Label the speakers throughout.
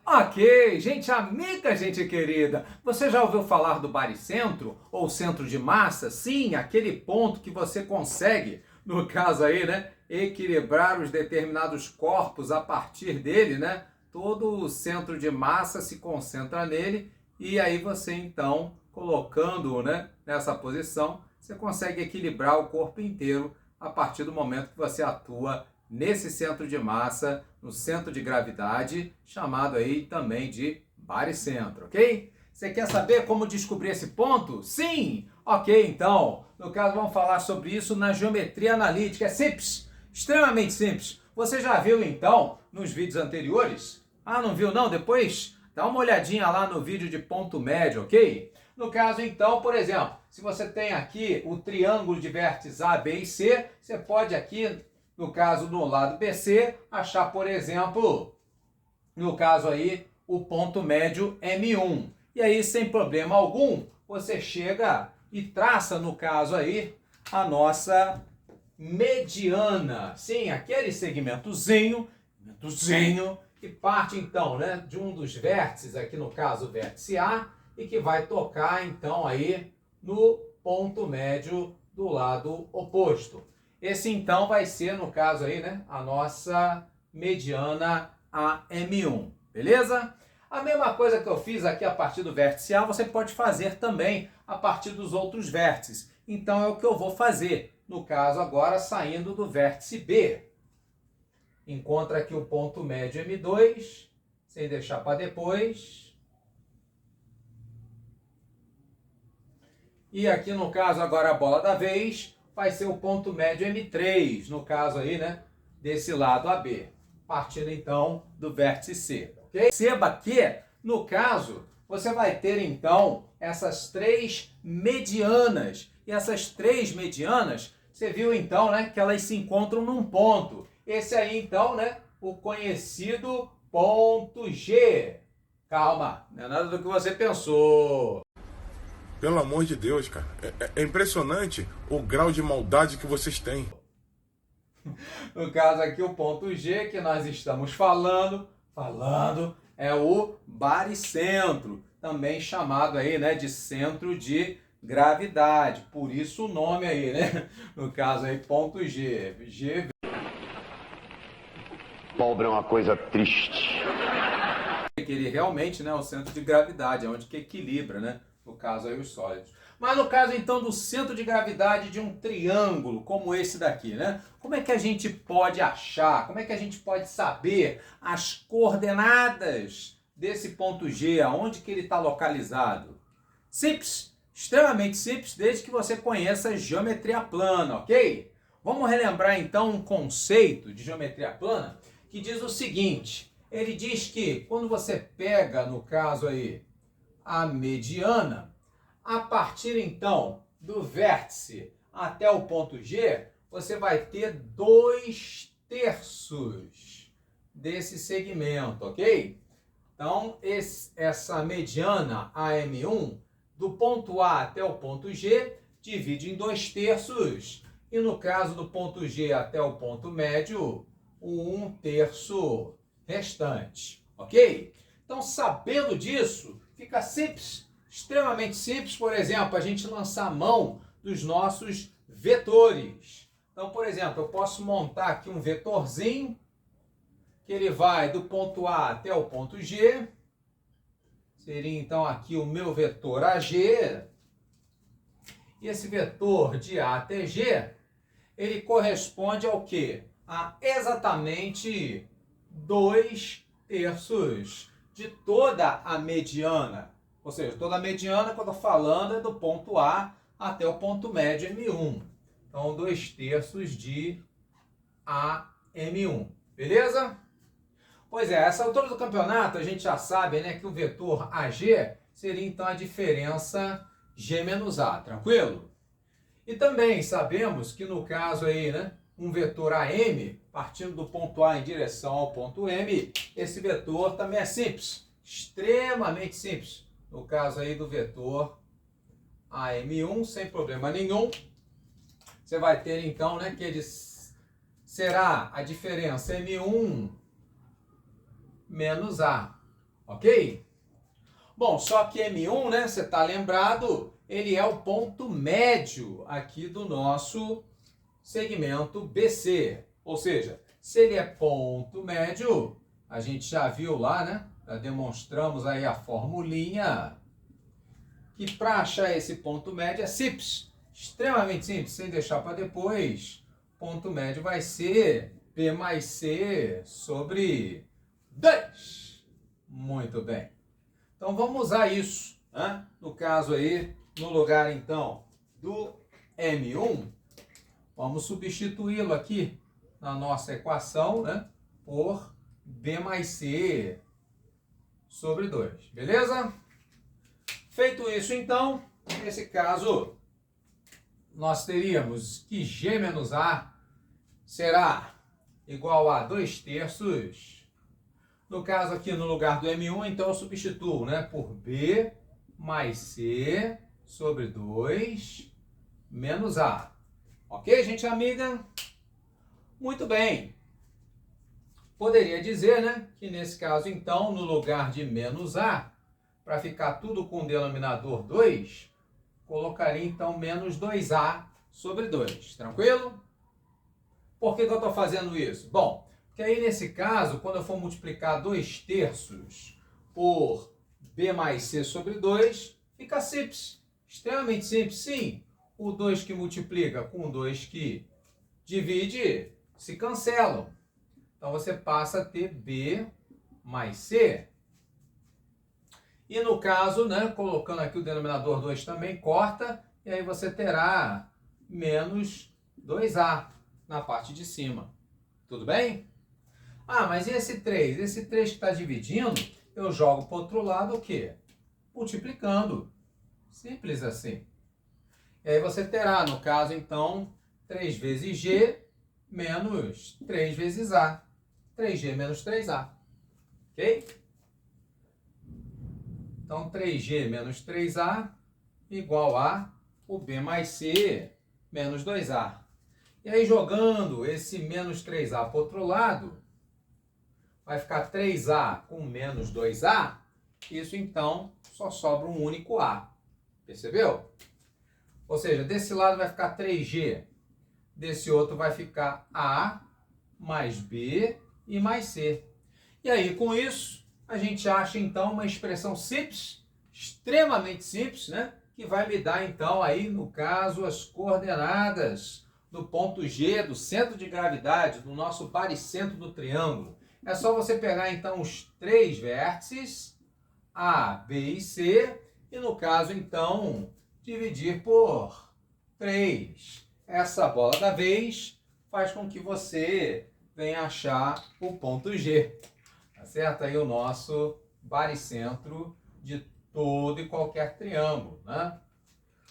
Speaker 1: Ok, gente amiga, gente querida, você já ouviu falar do baricentro ou centro de massa? Sim, aquele ponto que você consegue, no caso aí, né, equilibrar os determinados corpos a partir dele, né? Todo o centro de massa se concentra nele e aí você então, colocando-o, né, nessa posição, você consegue equilibrar o corpo inteiro a partir do momento que você atua nesse centro de massa, no centro de gravidade, chamado aí também de baricentro, ok? Você quer saber como descobrir esse ponto? Sim! Ok, então, no caso vamos falar sobre isso na geometria analítica. É simples, extremamente simples. Você já viu então nos vídeos anteriores? Ah, não viu não? Depois dá uma olhadinha lá no vídeo de ponto médio, ok? No caso então, por exemplo, se você tem aqui o triângulo de vértices A, B e C, você pode aqui, no caso do lado BC, achar, por exemplo, no caso aí, o ponto médio M1. E aí, sem problema algum, você chega e traça, no caso aí, a nossa mediana. Sim, aquele segmentozinho que parte então, né, de um dos vértices, aqui no caso o vértice A, e que vai tocar então aí no ponto médio do lado oposto. Esse então vai ser, no caso aí, né, a nossa mediana AM1, beleza? A mesma coisa que eu fiz aqui a partir do vértice A, você pode fazer também a partir dos outros vértices. Então é o que eu vou fazer. No caso agora, saindo do vértice B. Encontra aqui o ponto médio M2, sem deixar para depois. E aqui no caso agora a bola da vez vai ser o ponto médio M3, no caso aí, né, desse lado AB. Partindo então do vértice C, ok? Perceba que, no caso, você vai ter então essas três medianas. E essas três medianas, você viu então, né, que elas se encontram num ponto. Esse aí então, né, o conhecido ponto G. Calma, não é nada do que você pensou.
Speaker 2: Pelo amor de Deus, cara. É impressionante o grau de maldade que vocês têm.
Speaker 1: No caso aqui, o ponto G que nós estamos falando é o baricentro, também chamado aí, né, de centro de gravidade. Por isso o nome aí, né? No caso aí, ponto G. G
Speaker 3: Pobre é uma coisa triste.
Speaker 1: que ele realmente, né, é o centro de gravidade, é onde que equilibra, né? No caso aí, os sólidos. Mas no caso então do centro de gravidade de um triângulo como esse daqui, né? Como é que a gente pode achar, como é que a gente pode saber as coordenadas desse ponto G, aonde que ele está localizado? Simples, extremamente simples, desde que você conheça geometria plana, ok? Vamos relembrar então um conceito de geometria plana que diz o seguinte, ele diz que quando você pega, no caso aí, a mediana, a partir então do vértice até o ponto G, você vai ter 2/3 desse segmento, ok? Então, essa mediana AM1, do ponto A até o ponto G, divide em 2/3. E no caso do ponto G até o ponto médio, o 1/3 restante, ok? Então, sabendo disso, fica simples, extremamente simples, por exemplo, a gente lançar a mão dos nossos vetores. Então, por exemplo, eu posso montar aqui um vetorzinho, que ele vai do ponto A até o ponto G. Seria então aqui o meu vetor AG. E esse vetor de A até G, ele corresponde ao quê? A exatamente 2/3 de toda a mediana. Ou seja, toda a mediana, quando eu estou falando, é do ponto A até o ponto médio M1. Então, 2/3 de AM1. Beleza? Pois é, essa altura do campeonato, a gente já sabe, né, que o vetor AG seria então a diferença G menos A, tranquilo? E também sabemos que no caso aí, né, um vetor AM, partindo do ponto A em direção ao ponto M, esse vetor também é simples, extremamente simples. No caso aí do vetor AM1, sem problema nenhum, você vai ter então, né, que ele será a diferença M1 menos A. Ok? Bom, só que M1, né, você está lembrado, ele é o ponto médio aqui do nosso segmento BC. Ou seja, se ele é ponto médio, a gente já viu lá, né? Já demonstramos aí a formulinha que para achar esse ponto médio é simples. Extremamente simples, sem deixar para depois. Ponto médio vai ser P mais C sobre 2. Muito bem. Então vamos usar isso, né? No caso aí, no lugar então do M1, vamos substituí-lo aqui na nossa equação, né? Por B mais C sobre 2, beleza? Feito isso então, nesse caso, nós teríamos que G menos A será igual a 2/3. No caso aqui, no lugar do M1, então eu substituo, né, por B mais C sobre 2 menos A. Ok, gente amiga? Muito bem. Poderia dizer, né, que nesse caso, então, no lugar de menos A, para ficar tudo com o denominador 2, colocaria, então, menos 2A sobre 2. Tranquilo? Por que eu estou fazendo isso? Bom, porque aí, nesse caso, quando eu for multiplicar 2/3 por B mais C sobre 2, fica simples. Extremamente simples, sim. O 2 que multiplica com o 2 que divide se cancelam. Então, você passa a ter B mais C. E no caso, né, colocando aqui o denominador 2 também, corta, e aí você terá menos 2A na parte de cima. Tudo bem? Ah, mas e esse 3? Esse 3 que está dividindo, eu jogo para o outro lado o quê? Multiplicando. Simples assim. E aí você terá, no caso, então, 3 vezes G menos 3 vezes A. 3G menos 3A. Ok? Então, 3G menos 3A igual a o B mais C menos 2A. E aí, jogando esse menos 3A para o outro lado, vai ficar 3A com menos 2A. Isso, então, só sobra um único A. Percebeu? Ou seja, desse lado vai ficar 3G. Desse outro vai ficar A mais B e mais C. E aí, com isso, a gente acha, então, uma expressão simples, extremamente simples, né? Que vai me dar, então, aí, no caso, as coordenadas do ponto G, do centro de gravidade, do nosso baricentro do triângulo. É só você pegar, então, os 3 vértices, A, B e C, e, no caso, então, dividir por 3. Essa bola da vez faz com que você venha achar o ponto G. Tá certo? Aí o nosso baricentro de todo e qualquer triângulo, né?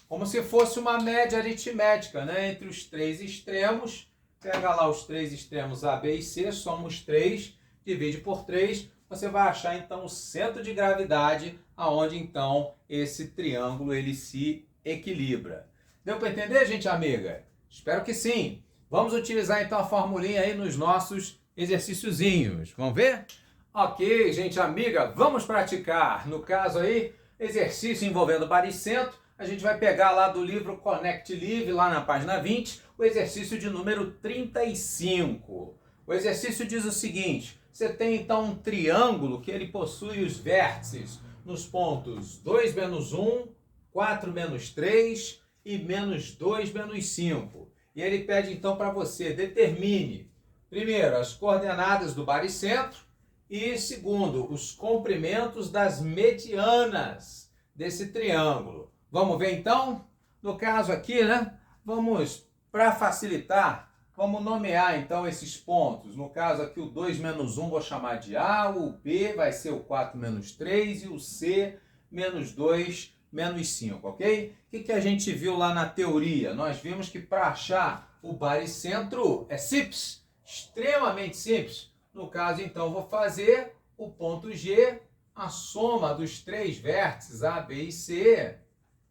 Speaker 1: Como se fosse uma média aritmética, né? Entre os 3 extremos. Pega lá os 3 extremos A, B e C, soma os 3, divide por 3. Você vai achar, então, o centro de gravidade, aonde, então, esse triângulo ele se equilibra. Deu para entender, gente amiga? Espero que sim. Vamos utilizar, então, a formulinha aí nos nossos exercíciozinhos. Vamos ver? Ok, gente amiga, vamos praticar. No caso aí, exercício envolvendo baricentro. A gente vai pegar lá do livro Connect Live, lá na página 20, o exercício de número 35. O exercício diz o seguinte: você tem então um triângulo que ele possui os vértices nos pontos 2 menos 1, 4 menos 3 e menos 2 menos 5. E ele pede então para você determine, primeiro, as coordenadas do baricentro e, segundo, os comprimentos das medianas desse triângulo. Vamos ver então? No caso aqui, né? Vamos, para facilitar, vamos nomear então esses pontos. No caso aqui o 2 menos 1 vou chamar de A, o B vai ser o 4 menos 3 e o C menos 2 menos 5, ok? O que a gente viu lá na teoria? Nós vimos que para achar o baricentro é simples, extremamente simples. No caso, então, vou fazer o ponto G, a soma dos 3 vértices A, B e C,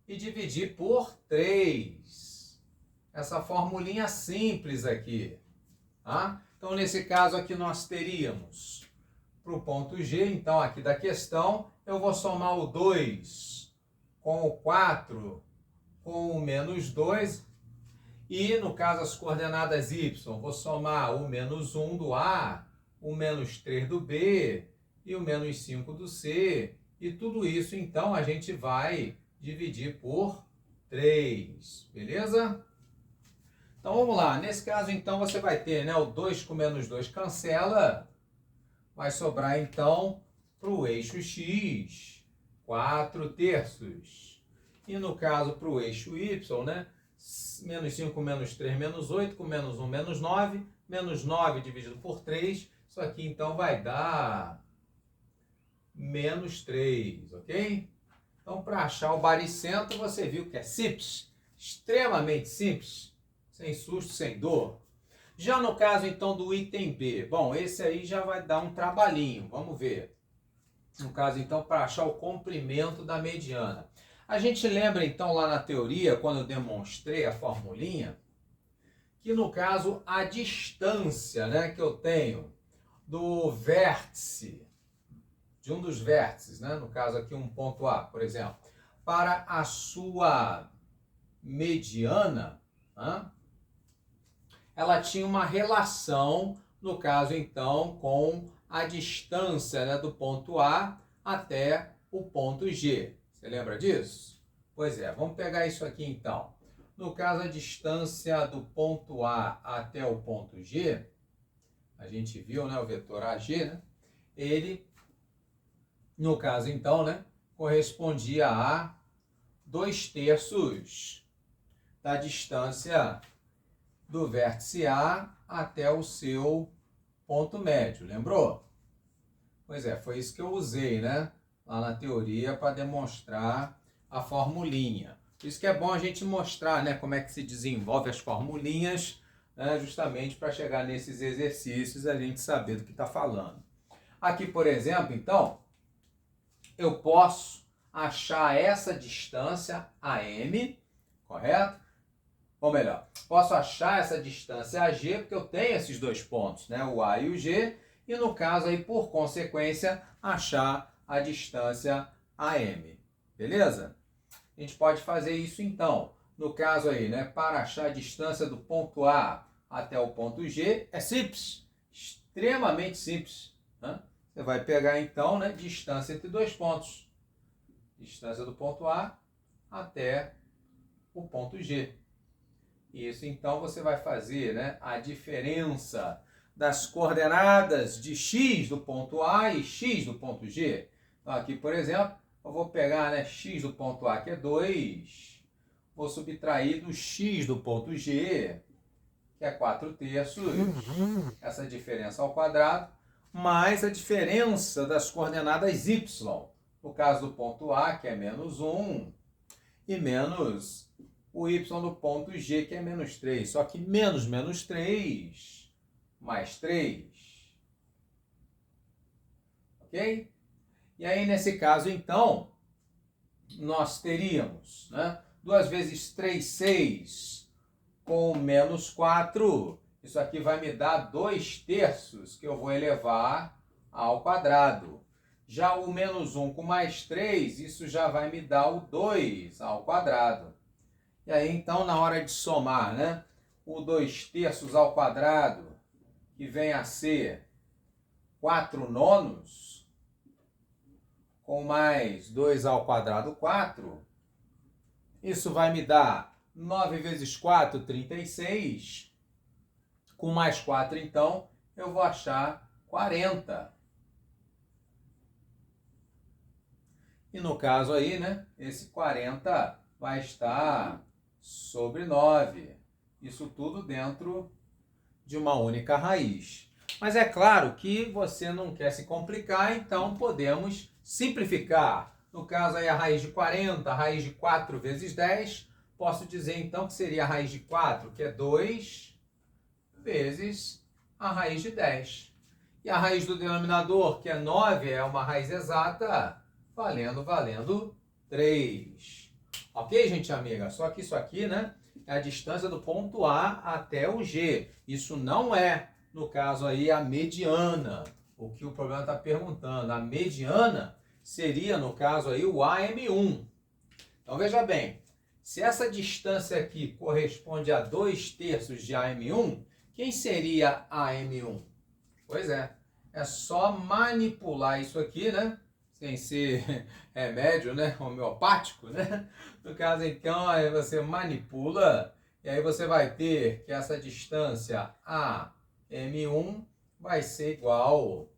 Speaker 1: e dividir por 3. Essa formulinha simples aqui. Tá? Então, nesse caso aqui, nós teríamos para o ponto G. Então, aqui da questão, eu vou somar o 2 com o 4 com o menos 2. E, no caso, as coordenadas y, vou somar o menos 1 do A, o menos 3 do B e o menos 5 do C. E tudo isso, então, a gente vai dividir por 3. Beleza? Então, vamos lá. Nesse caso, então, você vai ter, né, o 2 com menos 2 cancela. Vai sobrar, então, para o eixo x, 4/3. E, no caso, para o eixo y, né, menos 5 com menos 3, menos 8, com menos 1, menos 9. Menos 9 dividido por 3. Isso aqui, então, vai dar menos 3, ok? Então, para achar o baricentro, você viu que é simples, extremamente simples, sem susto, sem dor. Já no caso, então, do item B, bom, esse aí já vai dar um trabalhinho, vamos ver. No caso, então, para achar o comprimento da mediana. A gente lembra, então, lá na teoria, quando eu demonstrei a formulinha, que no caso, a distância, né, que eu tenho do vértice, de um dos vértices, né, no caso aqui um ponto A, por exemplo, para a sua mediana, né, ela tinha uma relação, no caso, então, com a distância, né, do ponto A até o ponto G. Você lembra disso? Pois é, vamos pegar isso aqui, então. No caso, a distância do ponto A até o ponto G, a gente viu, né, o vetor AG, né, ele, no caso, então, né, correspondia a 2/3 da distância do vértice A até o seu ponto médio, lembrou? Pois é, foi isso que eu usei, né, lá na teoria para demonstrar a formulinha. Por isso que é bom a gente mostrar, né, como é que se desenvolve as formulinhas, né, justamente para chegar nesses exercícios e a gente saber do que está falando. Aqui, por exemplo, então, eu posso achar essa distância AM, correto? Ou melhor, posso achar essa distância AG, porque eu tenho esses dois pontos, né? O A e o G, e no caso aí, por consequência, achar a distância AM. Beleza? A gente pode fazer isso então. No caso aí, né? Para achar a distância do ponto A até o ponto G, é simples, extremamente simples, né? Você vai pegar então, né, distância entre dois pontos. Distância do ponto A até o ponto G. Isso então você vai fazer, né, a diferença das coordenadas de x do ponto A e x do ponto G. Então aqui, por exemplo, eu vou pegar, né, x do ponto A, que é 2, vou subtrair do x do ponto G, que é 4/3, essa diferença ao quadrado, mais a diferença das coordenadas y, no caso do ponto A, que é menos 1, e menos o y do ponto G, que é menos 3. Só que menos 3, mais 3. Ok? E aí, nesse caso, então, nós teríamos, né, 2 vezes 3, 6, com menos 4. Isso aqui vai me dar 2/3, que eu vou elevar ao quadrado. Já o menos 1 com mais 3, isso já vai me dar o 2 ao quadrado. E aí, então, na hora de somar, né, o 2/3 ao quadrado, que vem a ser 4/9, com mais 2 ao quadrado, 4, isso vai me dar 9 vezes 4, 36. Com mais 4, então, eu vou achar 40. E no caso aí, né, esse 40 vai estar sobre 9. Isso tudo dentro de uma única raiz. Mas é claro que você não quer se complicar, então podemos simplificar. No caso aí, a raiz de 40, a raiz de 4 vezes 10, posso dizer então que seria a raiz de 4, que é 2, vezes a raiz de 10. E a raiz do denominador, que é 9, é uma raiz exata, valendo 3. Ok, gente amiga? Só que isso aqui, né, é a distância do ponto A até o G. Isso não é, no caso aí, a mediana. o que o problema está perguntando. A mediana seria, no caso aí, o AM1. Então, veja bem, se essa distância aqui corresponde a 2/3 de AM1, quem seria AM1? Pois é só manipular isso aqui, né? Sem ser remédio, né? Homeopático, né? No caso, então, aí você manipula e aí você vai ter que essa distância AM1 vai ser igual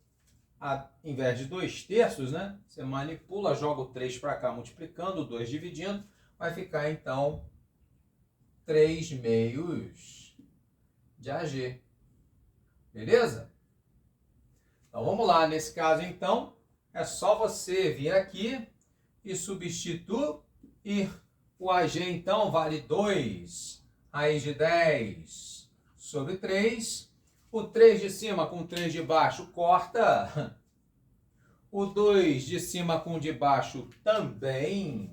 Speaker 1: a, em vez de 2/3, né? Você manipula, joga o 3 para cá, multiplicando, o 2 dividindo, vai ficar, então, 3/2 de AG. Beleza? Então, vamos lá. Nesse caso, então, é só você vir aqui e substituir. O AG, então, vale 2 raiz de 10 sobre 3. O 3 de cima com o 3 de baixo corta. O 2 de cima com o de baixo também.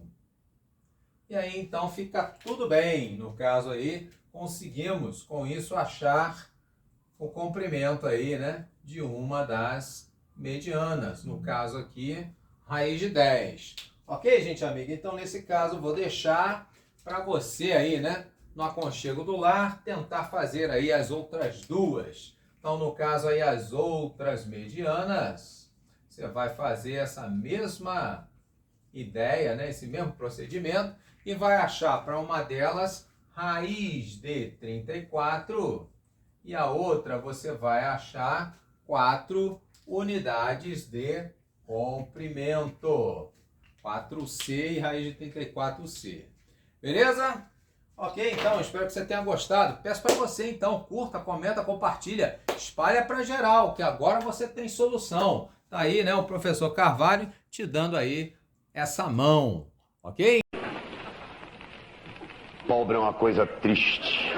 Speaker 1: E aí, então, fica tudo bem. No caso aí, conseguimos, com isso, achar o comprimento aí, né, de uma das medianas. No caso aqui, raiz de 10. Ok, gente amiga? Então, nesse caso, vou deixar para você aí, né, no aconchego do lar, tentar fazer aí as outras duas. Então, no caso aí, as outras medianas, você vai fazer essa mesma ideia, né, esse mesmo procedimento, e vai achar para uma delas raiz de 34 e a outra você vai achar 4 unidades de comprimento. 4C e raiz de 34C. Beleza? Ok, então, espero que você tenha gostado. Peço para você, então, curta, comenta, compartilha, espalha para geral, que agora você tem solução. Tá aí, né, o professor Carvalho te dando aí essa mão, ok?
Speaker 3: Pobre é uma coisa triste.